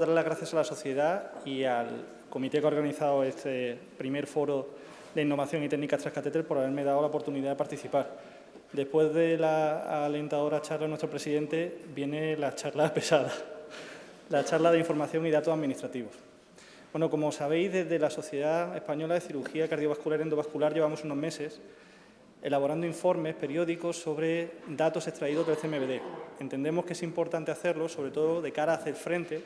darle las gracias a la sociedad y al comité que ha organizado este primer foro de innovación y técnicas tras catéter por haberme dado la oportunidad de participar. Después de la alentadora charla de nuestro presidente viene la charla pesada, la charla de información y datos administrativos. Bueno, como sabéis, desde la Sociedad Española de Cirugía Cardiovascular y Endovascular llevamos unos meses elaborando informes periódicos sobre datos extraídos del CMVD. Entendemos que es importante hacerlo, sobre todo de cara a hacer frente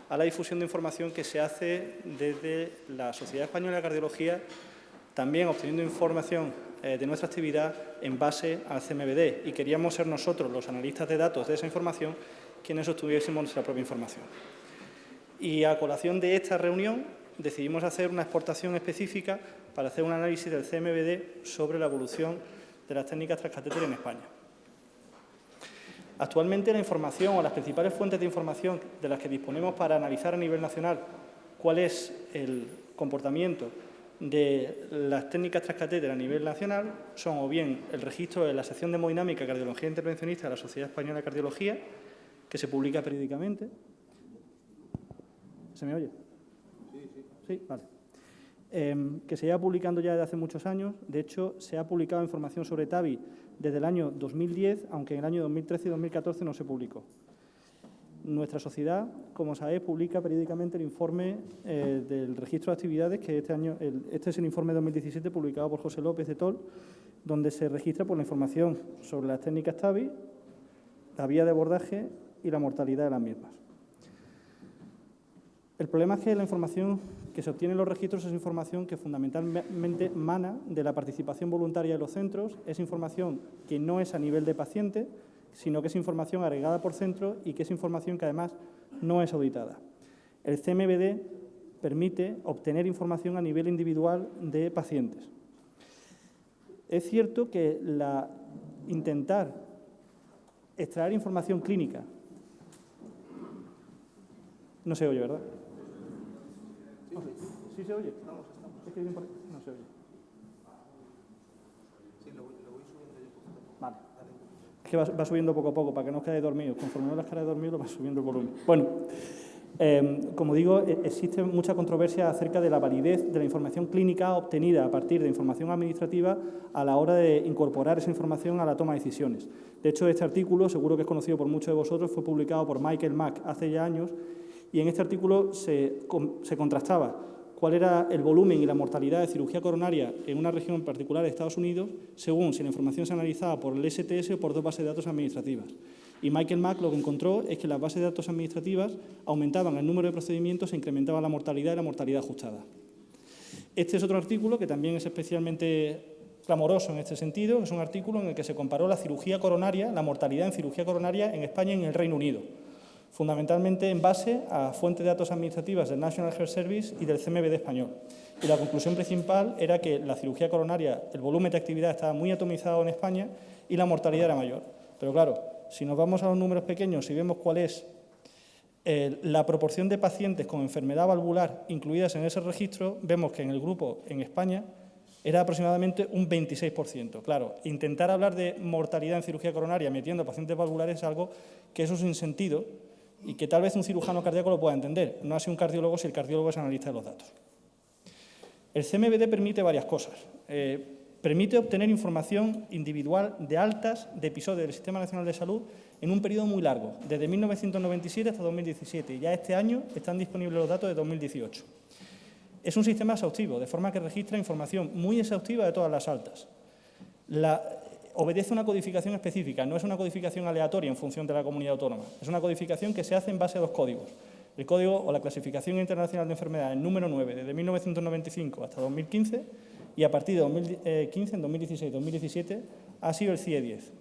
a la difusión de información que se hace desde la Sociedad Española de Cardiología, también obteniendo información de nuestra actividad en base al CMVD, y queríamos ser nosotros, los analistas de datos de esa información, quienes obtuviésemos nuestra propia información. Y a colación de esta reunión decidimos hacer una exportación específica para hacer un análisis del CMVD sobre la evolución de las técnicas tras catéter en España. Actualmente la información o las principales fuentes de información de las que disponemos para analizar a nivel nacional cuál es el comportamiento de las técnicas tras catéter a nivel nacional son o bien el registro de la sección de hemodinámica, cardiología intervencionista de la Sociedad Española de Cardiología, que se publica periódicamente. ¿Se me oye? Sí, vale. Que se lleva publicando ya desde hace muchos años. De hecho, se ha publicado información sobre TAVI desde el año 2010, aunque en el año 2013 y 2014 no se publicó. Nuestra sociedad, como sabéis, publica periódicamente el informe del registro de actividades, que este es el informe 2017 publicado por José López de Tol, donde se registra la información sobre las técnicas TAVI, la vía de abordaje y la mortalidad de las mismas. El problema es que la información que se obtiene en los registros es información que fundamentalmente mana de la participación voluntaria de los centros, es información que no es a nivel de paciente, sino que es información agregada por centro y que es información que además no es auditada. El CMVD permite obtener información a nivel individual de pacientes. Es cierto que intentar extraer información clínica no se oye, ¿verdad? ¿Sí se oye? Es que no se oye. Vale. Es que va subiendo poco a poco, para que no os quedéis dormidos. Conforme no las quedáis dormidos, va subiendo el volumen. Bueno, como digo, existe mucha controversia acerca de la validez de la información clínica obtenida a partir de información administrativa a la hora de incorporar esa información a la toma de decisiones. De hecho, este artículo, seguro que es conocido por muchos de vosotros, fue publicado por Michael Mack hace ya años, y en este artículo se contrastaba cuál era el volumen y la mortalidad de cirugía coronaria en una región en particular de Estados Unidos, según si la información se analizaba por el STS o por dos bases de datos administrativas. Y Michael Mack lo que encontró es que las bases de datos administrativas aumentaban el número de procedimientos e incrementaban la mortalidad y la mortalidad ajustada. Este es otro artículo que también es especialmente clamoroso en este sentido. Es un artículo en el que se comparó la cirugía coronaria, la mortalidad en cirugía coronaria en España y en el Reino Unido, fundamentalmente en base a fuentes de datos administrativas del National Health Service y del CMVD español. Y la conclusión principal era que la cirugía coronaria, el volumen de actividad estaba muy atomizado en España y la mortalidad era mayor. Pero claro, si nos vamos a los números pequeños y vemos cuál es la proporción de pacientes con enfermedad valvular incluidas en ese registro, vemos que en el grupo en España era aproximadamente un 26%. Claro, intentar hablar de mortalidad en cirugía coronaria metiendo pacientes valvulares es algo que eso es sin sentido y que tal vez un cirujano cardíaco lo pueda entender, no así un cardiólogo si el cardiólogo es analista de los datos. El CMVD permite varias cosas. Permite obtener información individual de altas de episodios del Sistema Nacional de Salud en un periodo muy largo, desde 1997 hasta 2017. Y ya este año están disponibles los datos de 2018. Es un sistema exhaustivo, de forma que registra información muy exhaustiva de todas las altas. Obedece una codificación específica, no es una codificación aleatoria en función de la comunidad autónoma. Es una codificación que se hace en base a dos códigos. El código o la clasificación internacional de enfermedades número 9, desde 1995 hasta 2015, y a partir de 2015, en 2016 y 2017, ha sido el CIE 10.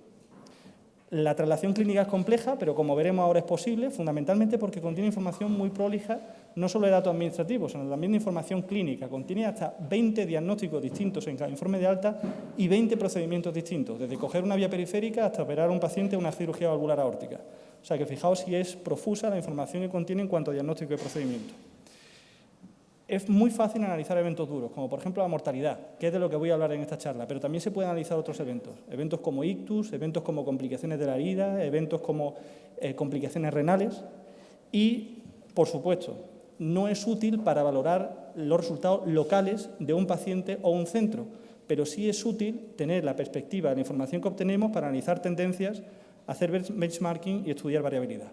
La traslación clínica es compleja, pero como veremos ahora es posible, fundamentalmente porque contiene información muy prolija, no solo de datos administrativos, sino también de información clínica. Contiene hasta 20 diagnósticos distintos en cada informe de alta y 20 procedimientos distintos, desde coger una vía periférica hasta operar a un paciente una cirugía valvular aórtica. O sea que fijaos si es profusa la información que contiene en cuanto a diagnóstico y procedimiento. Es muy fácil analizar eventos duros, como por ejemplo la mortalidad, que es de lo que voy a hablar en esta charla, pero también se pueden analizar otros eventos como ictus, eventos como complicaciones de la herida, eventos como complicaciones renales y por supuesto, no es útil para valorar los resultados locales de un paciente o un centro, pero sí es útil tener la perspectiva de la información que obtenemos para analizar tendencias, hacer benchmarking y estudiar variabilidad.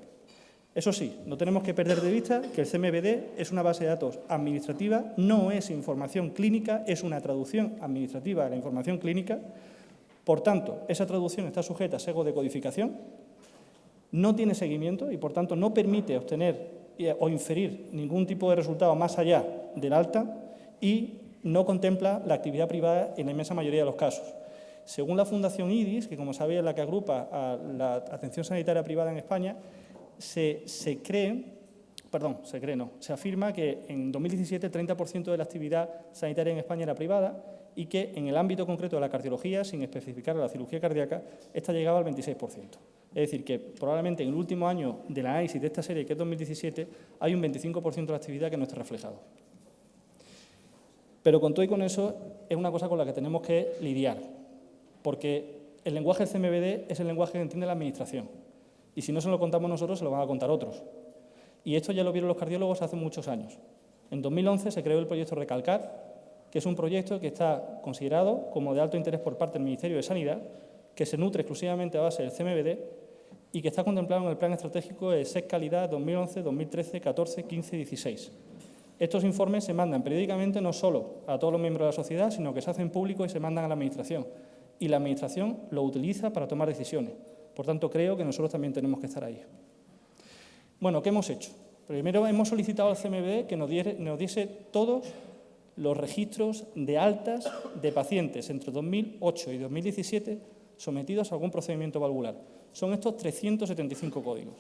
Eso sí, no tenemos que perder de vista que el CMBD es una base de datos administrativa, no es información clínica, es una traducción administrativa de la información clínica. Por tanto, esa traducción está sujeta a sesgo de codificación, no tiene seguimiento y, por tanto, no permite obtener o inferir ningún tipo de resultado más allá del alta y no contempla la actividad privada en la inmensa mayoría de los casos. Según la Fundación IDIS, que como sabéis es la que agrupa a la atención sanitaria privada en España, se afirma que en 2017 el 30% de la actividad sanitaria en España era privada y que en el ámbito concreto de la cardiología, sin especificar la cirugía cardíaca, esta llegaba al 26%. Es decir, que probablemente en el último año del análisis de esta serie, que es 2017, hay un 25% de la actividad que no está reflejado. Pero con todo y con eso es una cosa con la que tenemos que lidiar, porque el lenguaje del CMBD es el lenguaje que entiende la Administración. Y si no se lo contamos nosotros, se lo van a contar otros. Y esto ya lo vieron los cardiólogos hace muchos años. En 2011 se creó el proyecto Recalcar, que es un proyecto que está considerado como de alto interés por parte del Ministerio de Sanidad, que se nutre exclusivamente a base del CMBD y que está contemplado en el Plan Estratégico de SEC Calidad 2011, 2013, 14, 15 y 16. Estos informes se mandan periódicamente no solo a todos los miembros de la sociedad, sino que se hacen públicos y se mandan a la Administración. Y la Administración lo utiliza para tomar decisiones. Por tanto, creo que nosotros también tenemos que estar ahí. Bueno, ¿qué hemos hecho? Primero, hemos solicitado al CMBD que nos diese todos los registros de altas de pacientes entre 2008 y 2017 sometidos a algún procedimiento valvular. Son estos 375 códigos.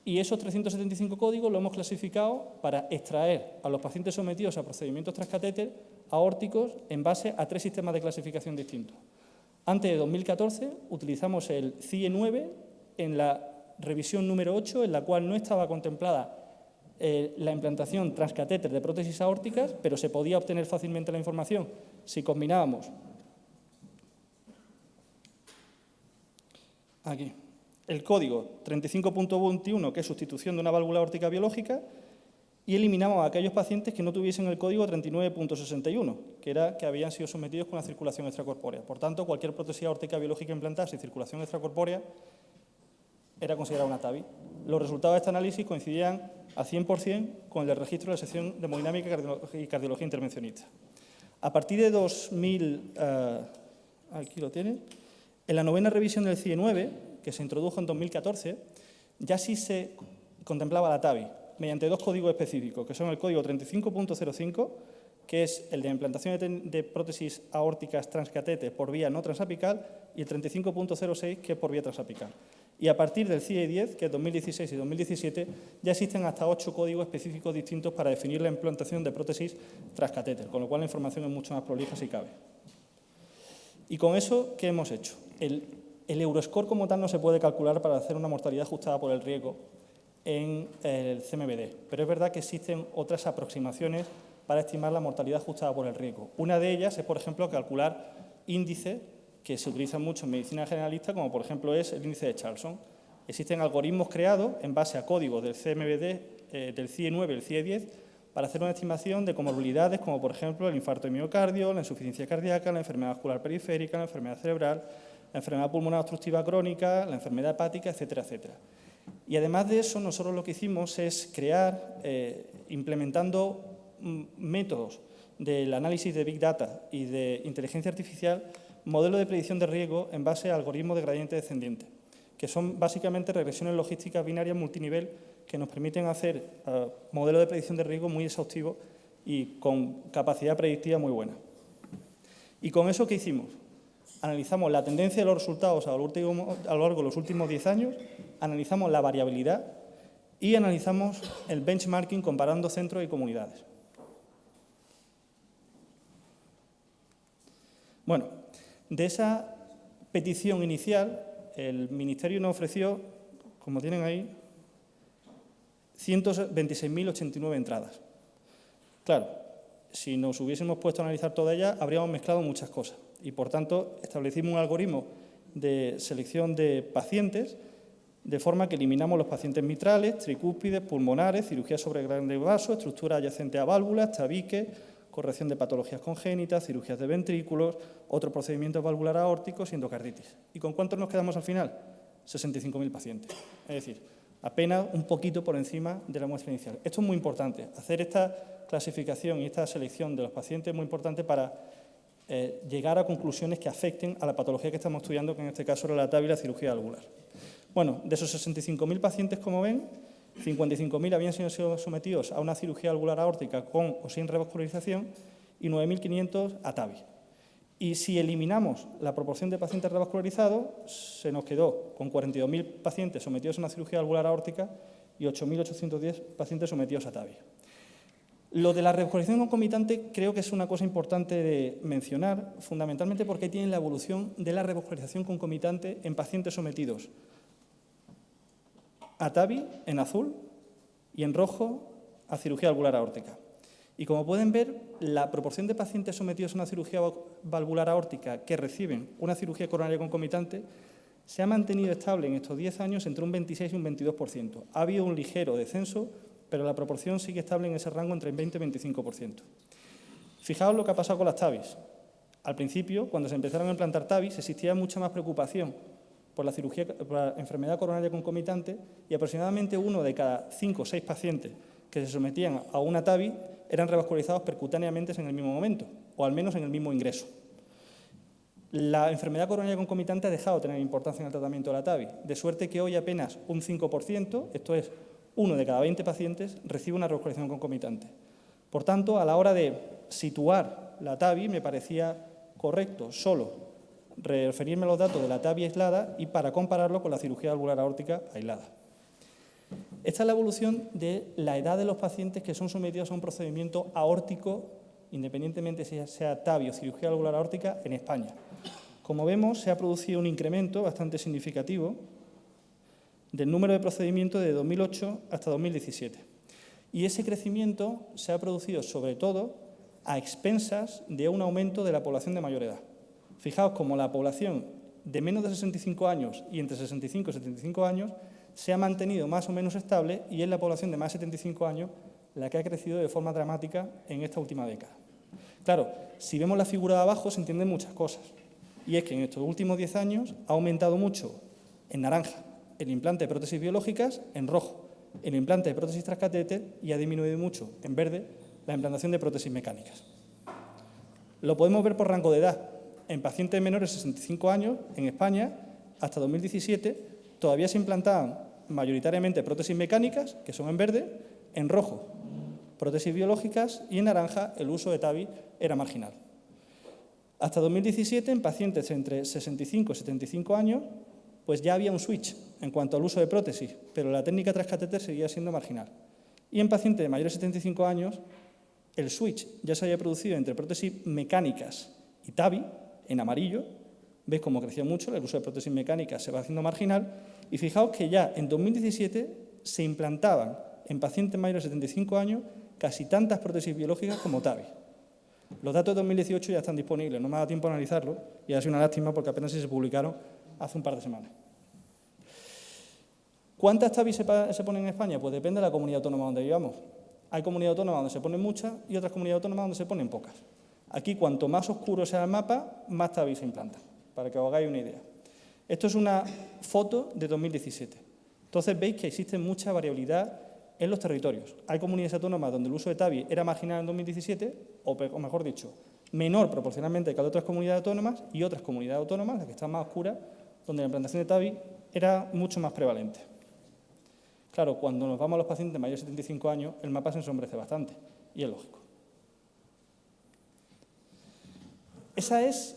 Y esos 375 códigos los hemos clasificado para extraer a los pacientes sometidos a procedimientos transcatéter aórticos en base a 3 sistemas de clasificación distintos. Antes de 2014 utilizamos el CIE9 en la revisión número 8, en la cual no estaba contemplada la implantación transcatéter de prótesis aórticas, pero se podía obtener fácilmente la información si combinábamos aquí el código 35.21, que es sustitución de una válvula aórtica biológica, y eliminamos a aquellos pacientes que no tuviesen el código 39.61, que era que habían sido sometidos con la circulación extracorpórea. Por tanto, cualquier prótesis aórtica biológica implantada sin circulación extracorpórea era considerada una TAVI. Los resultados de este análisis coincidían al 100% con el del registro de la sección de hemodinámica y cardiología intervencionista. A partir de 2000, aquí lo tienen, en la 9ª revisión del CIE9, que se introdujo en 2014, ya sí se contemplaba la TAVI, mediante 2 códigos específicos, que son el código 35.05, que es el de implantación de prótesis aórticas transcatéter por vía no transapical, y el 35.06, que es por vía transapical. Y a partir del CIE10, que es 2016 y 2017, ya existen hasta 8 códigos específicos distintos para definir la implantación de prótesis transcatéter, con lo cual la información es mucho más prolija si cabe. Y con eso, ¿qué hemos hecho? El Euroscore como tal no se puede calcular para hacer una mortalidad ajustada por el riesgo en el CMBD, pero es verdad que existen otras aproximaciones para estimar la mortalidad ajustada por el riesgo. Una de ellas es, por ejemplo, calcular índices que se utilizan mucho en medicina generalista, como por ejemplo es el índice de Charlson. Existen algoritmos creados en base a códigos del CMBD, del CIE9 y el CIE10, para hacer una estimación de comorbilidades como por ejemplo el infarto de miocardio, la insuficiencia cardíaca, la enfermedad vascular periférica, la enfermedad cerebral, la enfermedad pulmonar obstructiva crónica, la enfermedad hepática, etcétera, etcétera. Y además de eso, nosotros lo que hicimos es crear, implementando métodos del análisis de Big Data y de inteligencia artificial, modelos de predicción de riesgo en base a algoritmos de gradiente descendiente, que son básicamente regresiones logísticas binarias multinivel que nos permiten hacer modelos de predicción de riesgo muy exhaustivos y con capacidad predictiva muy buena. ¿Y con eso qué hicimos? Analizamos la tendencia de los resultados a lo largo de los últimos 10 años, analizamos la variabilidad y analizamos el benchmarking comparando centros y comunidades. Bueno, de esa petición inicial, el Ministerio nos ofreció, como tienen ahí, 126.089 entradas. Claro, si nos hubiésemos puesto a analizar todas ellas, habríamos mezclado muchas cosas y, por tanto, establecimos un algoritmo de selección de pacientes de forma que eliminamos los pacientes mitrales, tricúspides, pulmonares, cirugía sobre grandes vasos, estructura adyacente a válvulas, tabiques, corrección de patologías congénitas, cirugías de ventrículos, otros procedimientos valvular aórticos y endocarditis. ¿Y con cuántos nos quedamos al final? 65.000 pacientes. Es decir, apenas un poquito por encima de la muestra inicial. Esto es muy importante. Hacer esta clasificación y esta selección de los pacientes es muy importante para llegar a conclusiones que afecten a la patología que estamos estudiando, que en este caso era la TAVI y la cirugía valvular. Bueno, de esos 65.000 pacientes, como ven, 55.000 habían sido sometidos a una cirugía valvular aórtica con o sin revascularización y 9.500 a TAVI. Y si eliminamos la proporción de pacientes revascularizados, se nos quedó con 42.000 pacientes sometidos a una cirugía valvular aórtica y 8.810 pacientes sometidos a TAVI. Lo de la revascularización concomitante creo que es una cosa importante de mencionar, fundamentalmente porque ahí tienen la evolución de la revascularización concomitante en pacientes sometidos a TAVI en azul y en rojo a cirugía valvular aórtica. Y como pueden ver, la proporción de pacientes sometidos a una cirugía valvular aórtica que reciben una cirugía coronaria concomitante se ha mantenido estable en estos 10 años entre un 26 y un 22%. Ha habido un ligero descenso, pero la proporción sigue estable en ese rango entre el 20 y 25%. Fijaos lo que ha pasado con las TAVIs. Al principio, cuando se empezaron a implantar TAVIs, existía mucha más preocupación por la enfermedad coronaria concomitante y aproximadamente 1 de cada 5 o 6 pacientes que se sometían a una TAVI eran revascularizados percutáneamente en el mismo momento, o al menos en el mismo ingreso. La enfermedad coronaria concomitante ha dejado de tener importancia en el tratamiento de la TAVI, de suerte que hoy apenas un 5%, esto es 1 de cada 20 pacientes, recibe una revascularización concomitante. Por tanto, a la hora de situar la TAVI, me parecía correcto solo referirme a los datos de la TAVI aislada y para compararlo con la cirugía valvular aórtica aislada. Esta es la evolución de la edad de los pacientes que son sometidos a un procedimiento aórtico, independientemente si sea TAVI o cirugía valvular aórtica, en España. Como vemos, se ha producido un incremento bastante significativo del número de procedimientos de 2008 hasta 2017. Y ese crecimiento se ha producido sobre todo a expensas de un aumento de la población de mayor edad. Fijaos cómo la población de menos de 65 años y entre 65 y 75 años se ha mantenido más o menos estable y es la población de más de 75 años la que ha crecido de forma dramática en esta última década. Claro, si vemos la figura de abajo se entienden muchas cosas. Y es que en estos últimos 10 años ha aumentado mucho, en naranja, el implante de prótesis biológicas, en rojo, el implante de prótesis transcatéter y ha disminuido mucho, en verde, la implantación de prótesis mecánicas. Lo podemos ver por rango de edad. En pacientes menores de 65 años, en España, hasta 2017, todavía se implantaban mayoritariamente prótesis mecánicas, que son en verde, en rojo, prótesis biológicas y en naranja el uso de TAVI era marginal. Hasta 2017, en pacientes entre 65 y 75 años, pues ya había un switch en cuanto al uso de prótesis, pero la técnica transcatéter seguía siendo marginal. Y en pacientes de mayores de 75 años, el switch ya se había producido entre prótesis mecánicas y TAVI, en amarillo. Veis cómo creció mucho, el uso de prótesis mecánicas se va haciendo marginal. Y fijaos que ya en 2017 se implantaban en pacientes mayores de 75 años casi tantas prótesis biológicas como TAVI. Los datos de 2018 ya están disponibles, no me ha dado tiempo a analizarlos y ha sido una lástima porque apenas se publicaron hace un par de semanas. ¿Cuántas TAVI se ponen en España? Pues depende de la comunidad autónoma donde vivamos. Hay comunidades autónomas donde se ponen muchas y otras comunidades autónomas donde se ponen pocas. Aquí, cuanto más oscuro sea el mapa, más TAVI se implantan, para que os hagáis una idea. Esto es una foto de 2017. Entonces, veis que existe mucha variabilidad en los territorios. Hay comunidades autónomas donde el uso de TAVI era marginal en 2017, o mejor dicho, menor proporcionalmente que otras comunidades autónomas, y otras comunidades autónomas, las que están más oscuras, donde la implantación de TAVI era mucho más prevalente. Claro, cuando nos vamos a los pacientes mayores de 75 años, el mapa se ensombrece bastante, y es lógico. Ese es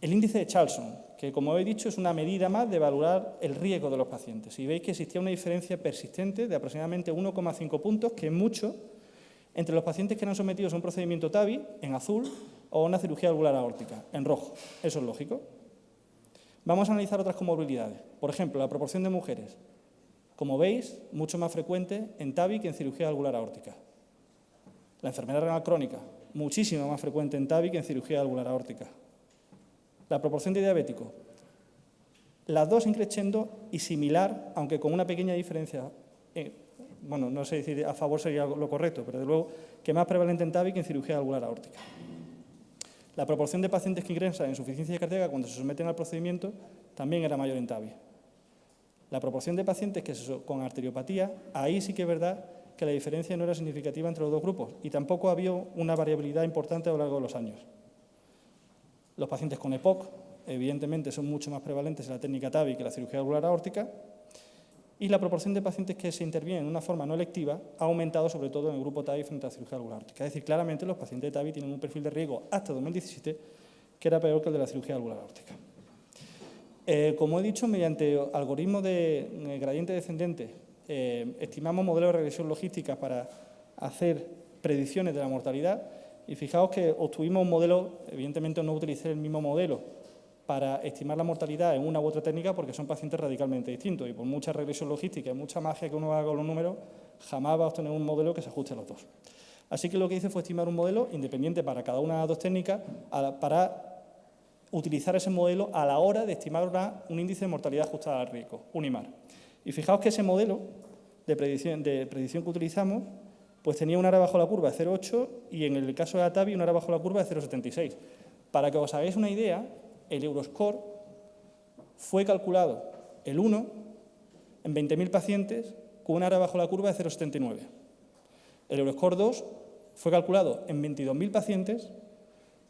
el índice de Charlson, que, como he dicho, es una medida más de evaluar el riesgo de los pacientes. Y veis que existía una diferencia persistente de aproximadamente 1,5 puntos, que es mucho, entre los pacientes que eran sometidos a un procedimiento TAVI, en azul, o a una cirugía valvular aórtica, en rojo. Eso es lógico. Vamos a analizar otras comorbilidades. Por ejemplo, la proporción de mujeres. Como veis, mucho más frecuente en TAVI que en cirugía valvular aórtica. La enfermedad renal crónica, muchísimo más frecuente en TAVI que en cirugía valvular aórtica. La proporción de diabéticos, Las dos increciendo y similar, aunque con una pequeña diferencia, bueno, no sé decir a favor sería lo correcto, pero de luego que más prevalente en TAVI que en cirugía valvular aórtica. La proporción de pacientes que ingresan en insuficiencia cardíaca cuando se someten al procedimiento también era mayor en TAVI. La proporción de pacientes con arteriopatía, ahí sí que es verdad que la diferencia no era significativa entre los dos grupos y tampoco había una variabilidad importante a lo largo de los años. Los pacientes con EPOC, evidentemente, son mucho más prevalentes en la técnica TAVI que la cirugía valvular aórtica, y la proporción de pacientes que se intervienen de una forma no electiva ha aumentado sobre todo en el grupo TAVI frente a la cirugía valvular aórtica. Es decir, claramente los pacientes de TAVI tienen un perfil de riesgo hasta 2017 que era peor que el de la cirugía valvular aórtica. Como he dicho, mediante algoritmos de gradiente descendente, estimamos modelos de regresión logística para hacer predicciones de la mortalidad y fijaos que obtuvimos un modelo, evidentemente no utilicé el mismo modelo para estimar la mortalidad en una u otra técnica porque son pacientes radicalmente distintos y por mucha regresión logística y mucha magia que uno haga con los números, jamás va a obtener un modelo que se ajuste a los dos. Así que lo que hice fue estimar un modelo independiente para cada una de las dos técnicas para utilizar ese modelo a la hora de estimar un índice de mortalidad ajustada al riesgo, un IMAR. Y fijaos que ese modelo de predicción que utilizamos pues tenía una área bajo la curva de 0,8 y en el caso de la TAVI una área bajo la curva de 0,76. Para que os hagáis una idea, el Euroscore fue calculado el 1 en 20.000 pacientes con una área bajo la curva de 0,79. El Euroscore 2 fue calculado en 22.000 pacientes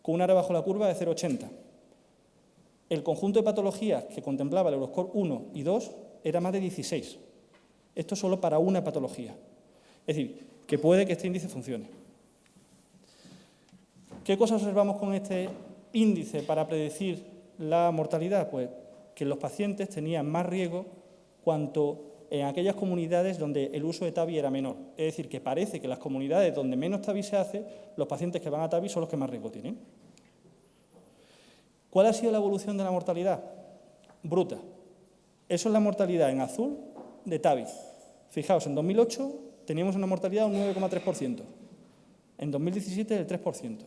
con una área bajo la curva de 0,80. El conjunto de patologías que contemplaba el Euroscore 1 y 2 era más de 16. Esto solo para una patología. Es decir, que puede que este índice funcione. ¿Qué cosas observamos con este índice para predecir la mortalidad? Pues que los pacientes tenían más riesgo cuanto en aquellas comunidades donde el uso de TAVI era menor. Es decir, que parece que las comunidades donde menos TAVI se hace, los pacientes que van a TAVI son los que más riesgo tienen. ¿Cuál ha sido la evolución de la mortalidad? Bruta. Eso es la mortalidad en azul de TAVI. Fijaos, en 2008 teníamos una mortalidad de un 9,3%. En 2017 del 3%.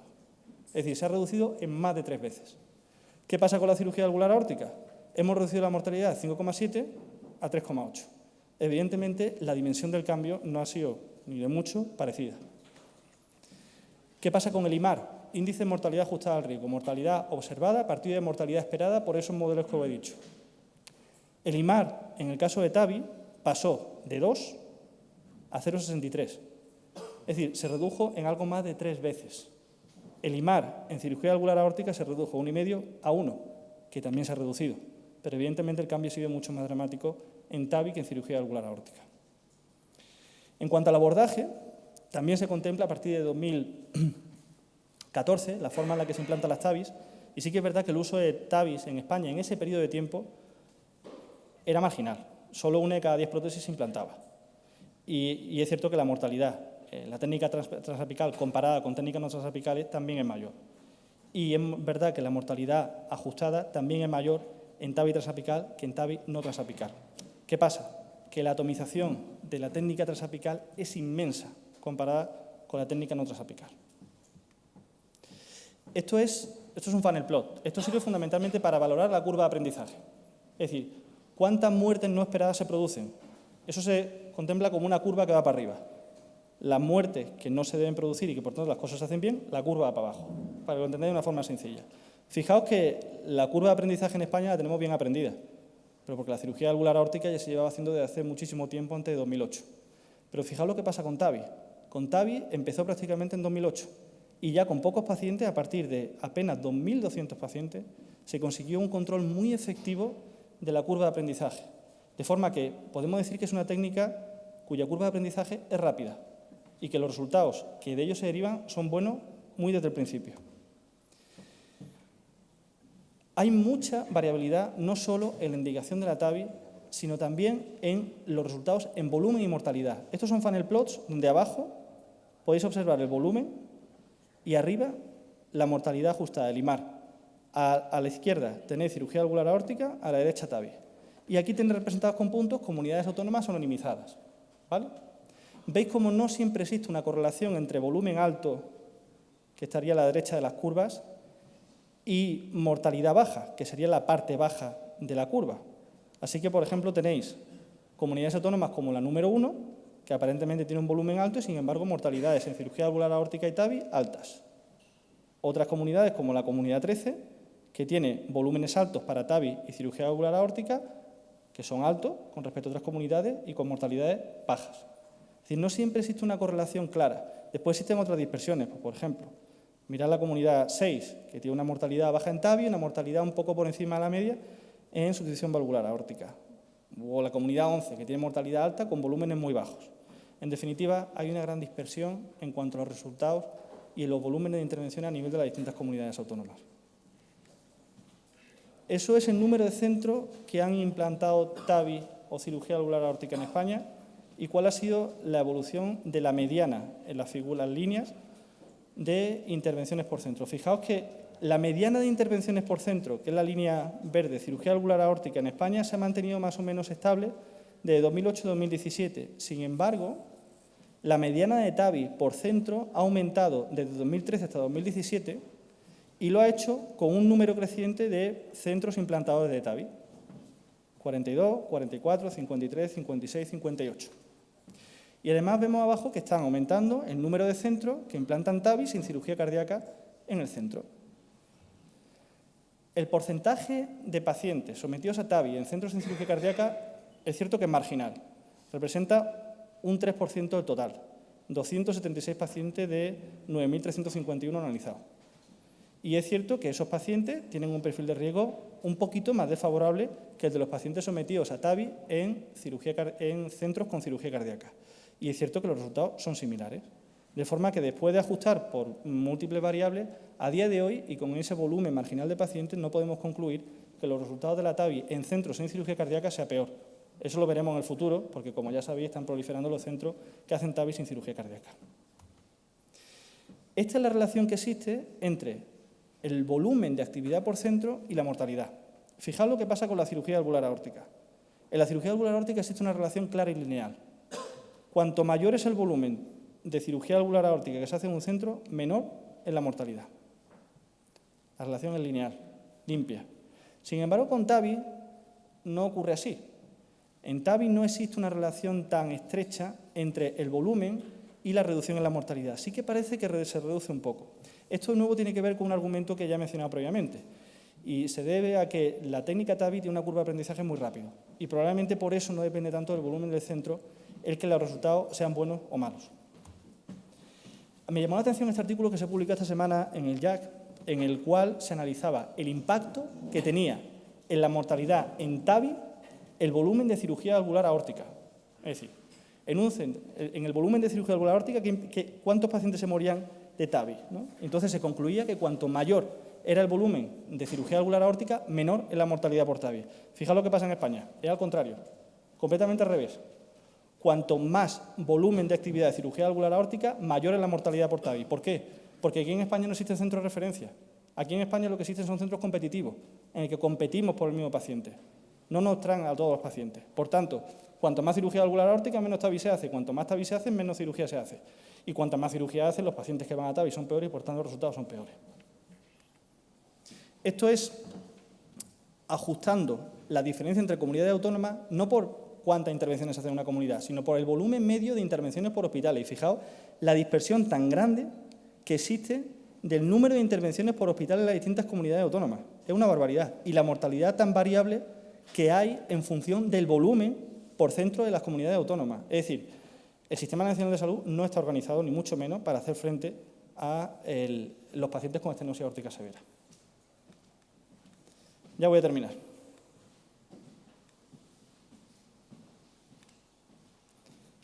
Es decir, se ha reducido en más de 3 veces. ¿Qué pasa con la cirugía valvular aórtica? Hemos reducido la mortalidad de 5,7 a 3,8. Evidentemente, la dimensión del cambio no ha sido ni de mucho parecida. ¿Qué pasa con el IMAR? Índice de mortalidad ajustada al riesgo. Mortalidad observada a partir de mortalidad esperada por esos modelos que os he dicho. El IMAR, en el caso de TAVI, pasó de 2 a 0,63. Es decir, se redujo en algo más de 3 veces. El IMAR en cirugía valvular aórtica se redujo de 1,5 a 1, que también se ha reducido. Pero evidentemente el cambio ha sido mucho más dramático en TAVI que en cirugía valvular aórtica. En cuanto al abordaje, también se contempla a partir de 2014 la forma en la que se implantan las TAVIs, y sí que es verdad que el uso de TAVIs en España en ese periodo de tiempo era marginal. Solo 1 de cada 10 prótesis se implantaba. Y es cierto que la mortalidad, la técnica transapical comparada con técnicas no transapicales también es mayor. Y es verdad que la mortalidad ajustada también es mayor en TAVI transapical que en TAVI no transapical. ¿Qué pasa? Que la atomización de la técnica transapical es inmensa comparada con la técnica no transapical. Esto es un funnel plot. Esto sirve fundamentalmente para valorar la curva de aprendizaje. Es decir, ¿cuántas muertes no esperadas se producen? Eso se contempla como una curva que va para arriba. Las muertes que no se deben producir y que por tanto las cosas se hacen bien, la curva va para abajo, para que lo entendáis de una forma sencilla. Fijaos que la curva de aprendizaje en España la tenemos bien aprendida, pero porque la cirugía valvular aórtica ya se llevaba haciendo desde hace muchísimo tiempo, antes de 2008. Pero fijaos lo que pasa con TAVI. Con TAVI empezó prácticamente en 2008 y ya con pocos pacientes, a partir de apenas 2.200 pacientes, se consiguió un control muy efectivo de la curva de aprendizaje. De forma que podemos decir que es una técnica cuya curva de aprendizaje es rápida y que los resultados que de ello se derivan son buenos muy desde el principio. Hay mucha variabilidad, no solo en la indicación de la TAVI, sino también en los resultados en volumen y mortalidad. Estos son funnel plots donde abajo podéis observar el volumen y arriba la mortalidad ajustada, el IMAR. A la izquierda tenéis cirugía valvular aórtica, a la derecha TAVI. Y aquí tenéis representados con puntos comunidades autónomas anonimizadas, ¿vale? Veis cómo no siempre existe una correlación entre volumen alto, que estaría a la derecha de las curvas, y mortalidad baja, que sería la parte baja de la curva. Así que, por ejemplo, tenéis comunidades autónomas como la número 1, que aparentemente tiene un volumen alto y, sin embargo, mortalidades en cirugía valvular aórtica y TAVI altas. Otras comunidades, como la Comunidad 13, que tiene volúmenes altos para TAVI y cirugía valvular aórtica, que son altos con respecto a otras comunidades y con mortalidades bajas. Es decir, no siempre existe una correlación clara. Después existen otras dispersiones, pues, por ejemplo, mirad la Comunidad 6, que tiene una mortalidad baja en TAVI y una mortalidad un poco por encima de la media en sustitución valvular aórtica. O la Comunidad 11, que tiene mortalidad alta con volúmenes muy bajos. En definitiva, hay una gran dispersión en cuanto a los resultados y en los volúmenes de intervención a nivel de las distintas comunidades autónomas. Eso es el número de centros que han implantado TAVI o cirugía valvular aórtica en España y cuál ha sido la evolución de la mediana en las líneas de intervenciones por centro. Fijaos que la mediana de intervenciones por centro, que es la línea verde, cirugía valvular aórtica en España, se ha mantenido más o menos estable desde 2008 a 2017. Sin embargo, la mediana de TAVI por centro ha aumentado desde 2013 hasta 2017 y lo ha hecho con un número creciente de centros implantadores de TAVI. 42, 44, 53, 56, 58. Y además vemos abajo que están aumentando el número de centros que implantan TAVI sin cirugía cardíaca en el centro. El porcentaje de pacientes sometidos a TAVI en centros sin cirugía cardíaca es cierto que es marginal. Representa un 3% del total, 276 pacientes de 9.351 analizados. Y es cierto que esos pacientes tienen un perfil de riesgo un poquito más desfavorable que el de los pacientes sometidos a TAVI en centros con cirugía cardíaca. Y es cierto que los resultados son similares. De forma que después de ajustar por múltiples variables, a día de hoy y con ese volumen marginal de pacientes no podemos concluir que los resultados de la TAVI en centros sin cirugía cardíaca sea peor. Eso lo veremos en el futuro, porque como ya sabéis, están proliferando los centros que hacen TAVI sin cirugía cardíaca. Esta es la relación que existe entre el volumen de actividad por centro y la mortalidad. Fijaos lo que pasa con la cirugía valvular aórtica. En la cirugía valvular aórtica existe una relación clara y lineal. Cuanto mayor es el volumen de cirugía valvular aórtica que se hace en un centro, menor es la mortalidad. La relación es lineal, limpia. Sin embargo, con TAVI no ocurre así. En TAVI no existe una relación tan estrecha entre el volumen y la reducción en la mortalidad. Sí que parece que se reduce un poco. Esto de nuevo tiene que ver con un argumento que ya he mencionado previamente y se debe a que la técnica TAVI tiene una curva de aprendizaje muy rápida y probablemente por eso no depende tanto del volumen del centro el que los resultados sean buenos o malos. Me llamó la atención este artículo que se publicó esta semana en el JACC, en el cual se analizaba el impacto que tenía en la mortalidad en TAVI el volumen de cirugía valvular aórtica. Es decir, en el volumen de cirugía valvular aórtica, ¿cuántos pacientes se morían de TAVI? ¿No? Entonces se concluía que cuanto mayor era el volumen de cirugía valvular aórtica, menor es la mortalidad por TAVI. Fijaos lo que pasa en España, es al contrario, completamente al revés. Cuanto más volumen de actividad de cirugía valvular aórtica, mayor es la mortalidad por TAVI. ¿Por qué? Porque aquí en España no existen centros de referencia. Aquí en España lo que existen son centros competitivos, en el que competimos por el mismo paciente. No nos traen a todos los pacientes. Por tanto, cuanto más cirugía valvular aórtica, menos TAVI se hace. Cuanto más TAVI se hace, menos cirugía se hace. Y cuanta más cirugía hacen, los pacientes que van a TAVI son peores y, por tanto, los resultados son peores. Esto es ajustando la diferencia entre comunidades autónomas, no por cuántas intervenciones se hacen en una comunidad, sino por el volumen medio de intervenciones por hospitales. Y fijaos la dispersión tan grande que existe del número de intervenciones por hospitales en las distintas comunidades autónomas. Es una barbaridad. Y la mortalidad tan variable que hay en función del volumen por centro de las comunidades autónomas. Es decir, el Sistema Nacional de Salud no está organizado, ni mucho menos, para hacer frente a los pacientes con estenosis aórtica severa. Ya voy a terminar.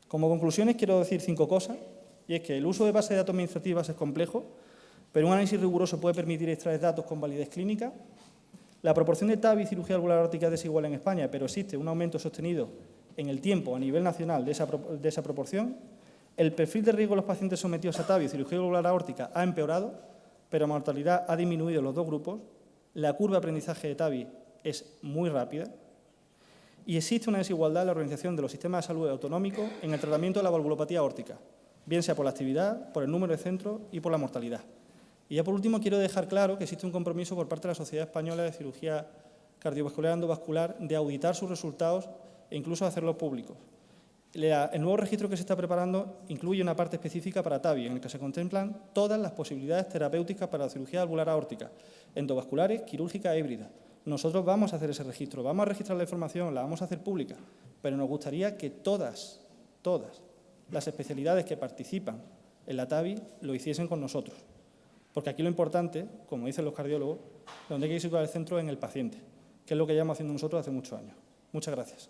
Como conclusiones quiero decir 5 cosas, y es que el uso de bases de datos administrativas es complejo, pero un análisis riguroso puede permitir extraer datos con validez clínica. La proporción de TAVI y cirugía valvular aórtica es desigual en España, pero existe un aumento sostenido en el tiempo a nivel nacional de esa proporción. El perfil de riesgo de los pacientes sometidos a TAVI y cirugía valvular aórtica ha empeorado, pero la mortalidad ha disminuido en los dos grupos. La curva de aprendizaje de TAVI es muy rápida y existe una desigualdad en la organización de los sistemas de salud autonómicos en el tratamiento de la valvulopatía aórtica, bien sea por la actividad, por el número de centros y por la mortalidad. Y ya por último quiero dejar claro que existe un compromiso por parte de la Sociedad Española de Cirugía cardiovascular y endovascular de auditar sus resultados e incluso hacerlos públicos. El nuevo registro que se está preparando incluye una parte específica para TAVI, en el que se contemplan todas las posibilidades terapéuticas para la cirugía valvular aórtica, endovasculares, quirúrgicas e híbridas. Nosotros vamos a hacer ese registro, vamos a registrar la información, la vamos a hacer pública, pero nos gustaría que todas las especialidades que participan en la TAVI lo hiciesen con nosotros. Porque aquí lo importante, como dicen los cardiólogos, donde hay que situar el centro en el paciente, que es lo que llevamos haciendo nosotros hace muchos años. Muchas gracias.